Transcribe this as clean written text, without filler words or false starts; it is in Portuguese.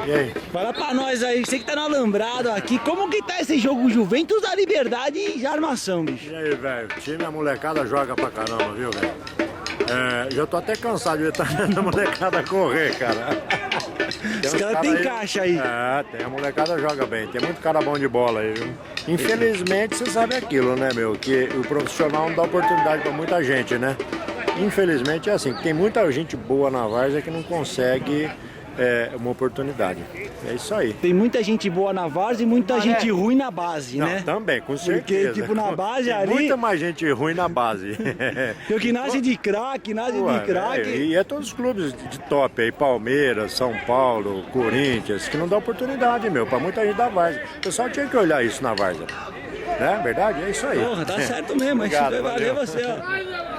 E aí? Fala pra nós aí, você que tá no Alambrado aqui, como que tá esse jogo Juventus da Liberdade e Armação, bicho? E aí, velho? O time, a molecada joga pra caramba, viu, velho? Já tô até cansado de estar vendo a molecada correr, cara. Os caras têm caixa aí. Tem, a molecada joga bem, tem muito cara bom de bola aí, viu? Infelizmente, você sabe aquilo, né, meu? Que o profissional não dá oportunidade pra muita gente, né? Infelizmente é assim, tem muita gente boa na várzea que não consegue uma oportunidade. É isso aí. Tem muita gente boa na várzea e muita gente ruim na base, Não, né? também, com certeza. Porque, tipo, na base tem ali... muita mais gente ruim na base. Tem o que nasce de craque, E é todos os clubes de top aí, Palmeiras, São Paulo, Corinthians, que não dá oportunidade, meu, pra muita gente da várzea. O pessoal tinha que olhar isso na várzea. Né? Verdade? É isso aí. Porra, tá certo mesmo. Obrigado, Valeu valeu. você, ó.